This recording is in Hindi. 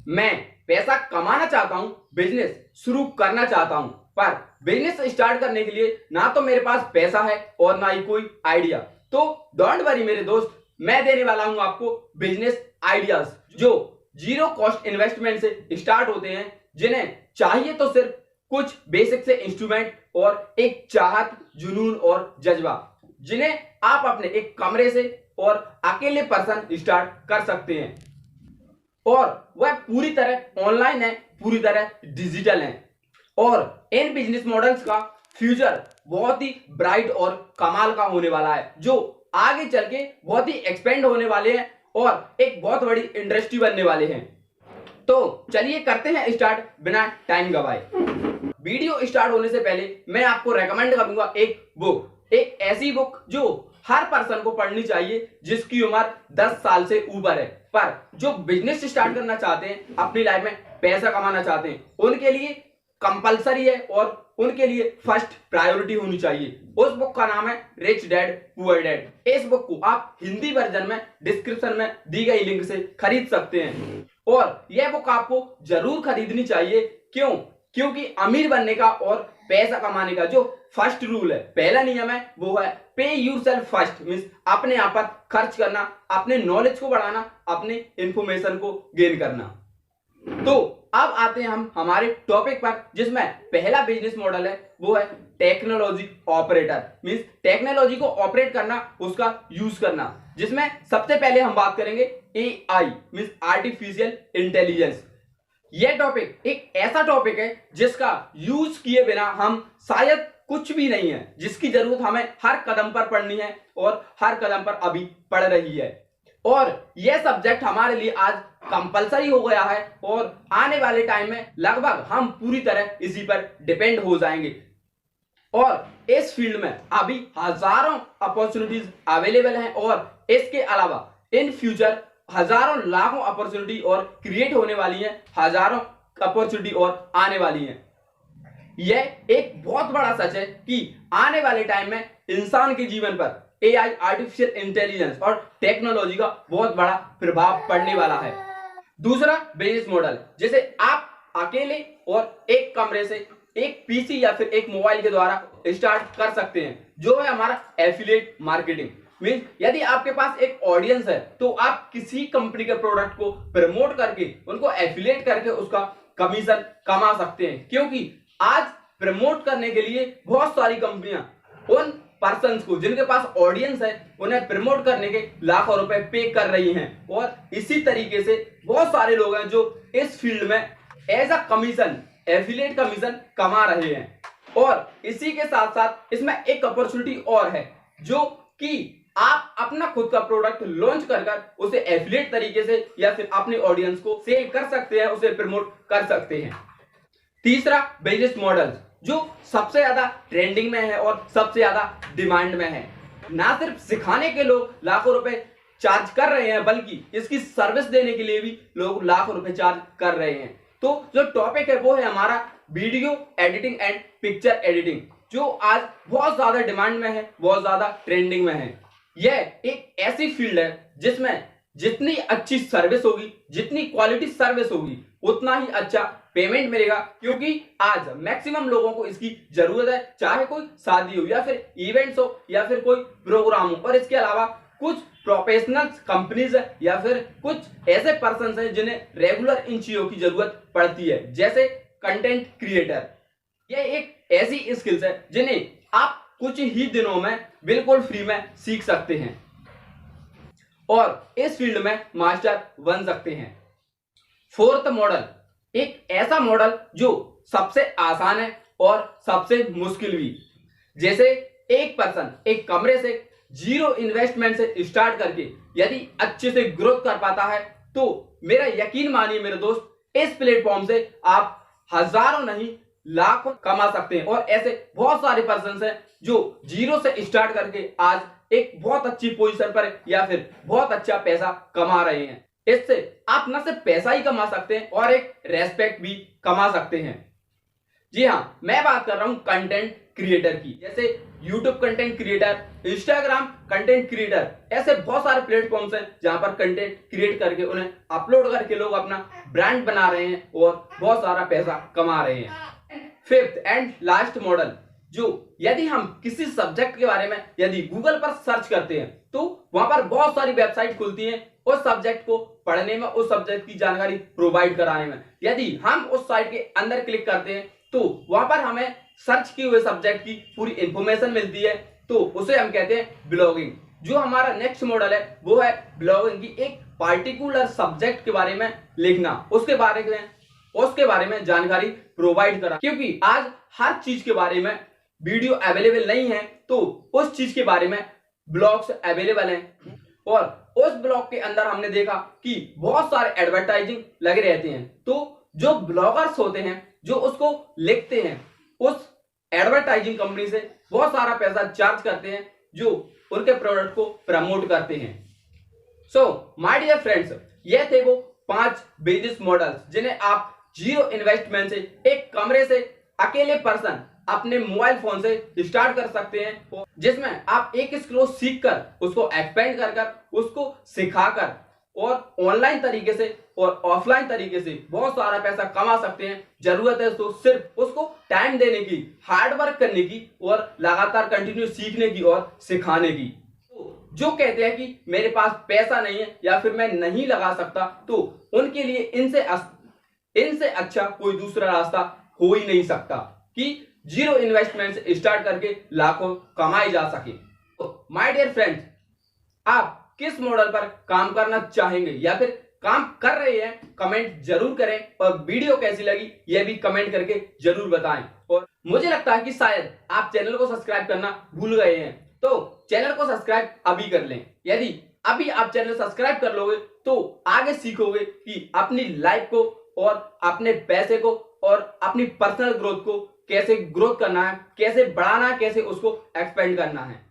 मैं पैसा कमाना चाहता हूं, बिजनेस शुरू करना चाहता हूं, पर बिजनेस स्टार्ट करने के लिए ना तो मेरे पास पैसा है और ना ही कोई आइडिया। तो डोंट वरी मेरे दोस्त, मैं देने वाला हूं आपको बिजनेस आइडियाज जो जीरो कॉस्ट इन्वेस्टमेंट से स्टार्ट होते हैं, जिन्हें चाहिए तो सिर्फ कुछ बेसिक से इंस्ट्रूमेंट और एक चाहत, जुनून और जज्बा, जिन्हें आप अपने एक कमरे से और अकेले पर्सन स्टार्ट कर सकते हैं। और वह पूरी तरह ऑनलाइन है, पूरी तरह डिजिटल है। और इन बिजनेस मॉडल्स का फ्यूचर बहुत ही ब्राइट और कमाल का होने वाला है, जो आगे चल के बहुत ही एक्सपेंड होने वाले हैं और एक बहुत बड़ी इंडस्ट्री बनने वाले हैं। तो चलिए करते हैं स्टार्ट बिना टाइम गवाए। वीडियो स्टार्ट होने से पहले मैं आपको रेकमेंड करूंगा एक बुक, एक ऐसी बुक जो हर पर्सन को पढ़नी चाहिए जिसकी उम्र 10 साल से ऊपर है, पर जो बिजनेस स्टार्ट करना चाहते हैं, अपनी लाइफ में पैसा कमाना चाहते हैं, उनके लिए कंपलसरी है और उनके लिए फर्स्ट प्रायोरिटी होनी चाहिए। उस बुक का नाम है रिच डैड पुअर डैड। इस बुक को आप हिंदी वर्जन में डिस्क्रिप्शन में दी गई लिंक से खरीद सकते हैं और यह बुक आपको जरूर खरीदनी चाहिए। क्यों? क्योंकि अमीर बनने का और पैसा कमाने का जो फर्स्ट रूल है, पहला नियम है, वो है पे यूरसेल्फ फर्स्ट। मींस अपने आप पर खर्च करना, अपने नॉलेज को बढ़ाना, अपने इंफॉर्मेशन को गेन करना। तो अब आते हैं हम हमारे टॉपिक पर, जिसमें पहला बिजनेस मॉडल है वो है टेक्नोलॉजी ऑपरेटर। मींस टेक्नोलॉजी को ऑपरेट करना, उसका यूज करना, जिसमें सबसे पहले हम बात करेंगे एआई मींस आर्टिफिशियल इंटेलिजेंस। यह टॉपिक एक ऐसा टॉपिक है जिसका यूज किए बिना हम शायद कुछ भी नहीं है, जिसकी जरूरत हमें हर कदम पर पढ़नी है और हर कदम पर अभी पढ़ रही है। और यह सब्जेक्ट हमारे लिए आज कंपलसरी हो गया है और आने वाले टाइम में लगभग हम पूरी तरह इसी पर डिपेंड हो जाएंगे। और इस फील्ड में अभी हजारों अपॉर्चुनिटीज अवेलेबल हैं और इसके अलावा इन फ्यूचर हजारों लाखों अपॉर्चुनिटी और क्रिएट होने वाली हैं, हजारों अपॉर्चुनिटी और आने वाली हैं। यह एक बहुत बड़ा सच है कि आने वाले टाइम में इंसान के जीवन पर एआई आर्टिफिशियल इंटेलिजेंस और टेक्नोलॉजी का बहुत बड़ा प्रभाव पड़ने वाला है। दूसरा बिजनेस मॉडल, जैसे आप अकेले और एक कमरे से एक पीसी या फिर एक मोबाइल के द्वारा स्टार्ट कर सकते हैं, जो है हमारा एफिलिएट मार्केटिंग। मींस यदि आपके पास एक ऑडियंस है तो आप किसी कंपनी के प्रोडक्ट को प्रमोट करके उनको एफिलिएट करके उसका कमीशन कमा सकते हैं। क्योंकि आज प्रमोट करने के लिए बहुत सारी कंपनियां उन पर्सन्स को जिनके पास ऑडियंस है उन्हें प्रमोट करने के लाखों रुपए पे कर रही हैं। और इसी तरीके से बहुत सारे लोग हैं जो इस फील्ड में as a commission, affiliate commission कमा रहे हैं। और इसी के साथ साथ इसमें एक अपॉर्चुनिटी और है, जो कि आप अपना खुद का प्रोडक्ट लॉन्च कर उसे एफिलिएट तरीके से या फिर अपने ऑडियंस को सेल कर सकते हैं, उसे प्रमोट कर सकते हैं। तीसरा बिजनेस मॉडल जो सबसे ज्यादा ट्रेंडिंग में है और सबसे ज्यादा डिमांड में है, ना सिर्फ सिखाने के लोग लाखों रुपए चार्ज कर रहे हैं, बल्कि इसकी सर्विस देने के लिए भी लोग लाखों रुपए चार्ज कर रहे हैं। तो जो टॉपिक है वो है हमारा video editing and picture editing, जो आज बहुत ज्यादा डिमांड में है, बहुत ज्यादा ट्रेंडिंग में है। यह एक ऐसी फील्ड है जिसमें जितनी अच्छी सर्विस होगी, जितनी क्वालिटी सर्विस होगी, उतना ही अच्छा पेमेंट मिलेगा। क्योंकि आज मैक्सिमम लोगों को इसकी जरूरत है, चाहे कोई शादी हो या फिर इवेंट्स हो या फिर कोई प्रोग्राम हो। और इसके अलावा कुछ प्रोफेशनल कंपनीज है या फिर कुछ ऐसे पर्सन हैं जिन्हें रेगुलर इन चीजों की जरूरत पड़ती है, जैसे कंटेंट क्रिएटर। यह एक ऐसी स्किल्स है जिन्हें आप कुछ ही दिनों में बिल्कुल फ्री में सीख सकते हैं और इस फील्ड में मास्टर बन सकते हैं। फोर्थ मॉडल एक ऐसा मॉडल जो सबसे आसान है और सबसे मुश्किल भी। जैसे एक पर्सन एक कमरे से जीरो इन्वेस्टमेंट से स्टार्ट करके यदि अच्छे से ग्रोथ कर पाता है, तो मेरा यकीन मानिए मेरे दोस्त, इस प्लेटफॉर्म से आप हजारों नहीं लाखों कमा सकते हैं। और ऐसे बहुत सारे पर्सन हैं जो जीरो से स्टार्ट करके आज एक बहुत अच्छी पोजीशन पर या फिर बहुत अच्छा पैसा कमा रहे हैं। इससे आप न सिर्फ पैसा ही कमा सकते हैं और एक रेस्पेक्ट भी कमा सकते हैं। जी हाँ, मैं बात कर रहा हूं कंटेंट क्रिएटर की। जैसे YouTube content creator, Instagram content creator, ऐसे बहुत सारे प्लेटफॉर्म्स हैं जहां पर कंटेंट क्रिएट करके उन्हें अपलोड करके लोग अपना ब्रांड बना रहे हैं और बहुत सारा पैसा कमा रहे हैं। फिफ्थ एंड लास्ट मॉडल, जो यदि हम किसी सब्जेक्ट के बारे में यदि गूगल पर सर्च करते हैं तो वहां पर बहुत सारी वेबसाइट खुलती हैं उस सब्जेक्ट को पढ़ने में, उस सब्जेक्ट की जानकारी प्रोवाइड कराने में। यदि हम उस साइट के अंदर क्लिक करते हैं तो वहां पर हमें सर्च किए हुए सब्जेक्ट की पूरी इंफॉर्मेशन मिलती है, तो उसे हम कहते हैं ब्लॉगिंग। जो हमारा नेक्स्ट मॉडल है वो है ब्लॉगिंग की एक पार्टिकुलर सब्जेक्ट के बारे में लिखना, उसके बारे में जानकारी प्रोवाइड करा। क्योंकि आज हर चीज के बारे में वीडियो अवेलेबल नहीं है तो उस चीज के बारे में ब्लॉग्स अवेलेबल हैं, और उस ब्लॉग के अंदर हमने देखा कि बहुत सारे एडवर्टाइजिंग लगे रहते हैं। तो जो ब्लॉगर्स होते हैं जो उसको लिखते हैं उस एडवर्टाइजिंग कंपनी से बहुत सारा पैसा चार्ज करते हैं जो उनके प्रोडक्ट को प्रमोट करते हैं। सो माय डियर फ्रेंड्स, ये थे वो 5 बिजनेस मॉडल्स जिन्हें आप जीरो इन्वेस्टमेंट से एक कमरे से अकेले पर्सन अपने मोबाइल फोन से स्टार्ट कर सकते हैं, जिसमें आप एक स्किल को सीख कर उसको एक्सपेंड कर उसको सिखाकर और ऑनलाइन तरीके से और ऑफलाइन तरीके से बहुत सारा पैसा कमा सकते हैं। जरूरत है तो सिर्फ उसको टाइम देने की, हार्ड वर्क करने की और लगातार कंटिन्यू सीखने की और सिखाने की। जो कहते हैं कि मेरे पास पैसा नहीं है या फिर मैं नहीं लगा सकता, तो उनके लिए इनसे अच्छा कोई दूसरा रास्ता हो ही नहीं सकता कि जीरो इन्वेस्टमेंट से स्टार्ट करके लाखों कमाए जा सके। तो माय डियर फ्रेंड्स, आप किस मॉडल पर काम करना चाहेंगे या फिर काम कर रहे हैं, कमेंट जरूर करें, और वीडियो कैसी लगी यह भी कमेंट करके जरूर बताएं। और मुझे लगता है कि शायद आप चैनल को सब्सक्राइब करना भूल गए हैं, तो चैनल को सब्सक्राइब अभी कर लें। यदि अभी आप चैनल सब्सक्राइब कर लोगे तो आगे सीखोगे कि अपनी लाइफ को और अपने पैसे को और अपनी पर्सनल ग्रोथ को कैसे ग्रोथ करना है, कैसे बढ़ाना है, कैसे उसको एक्सपेंड करना है।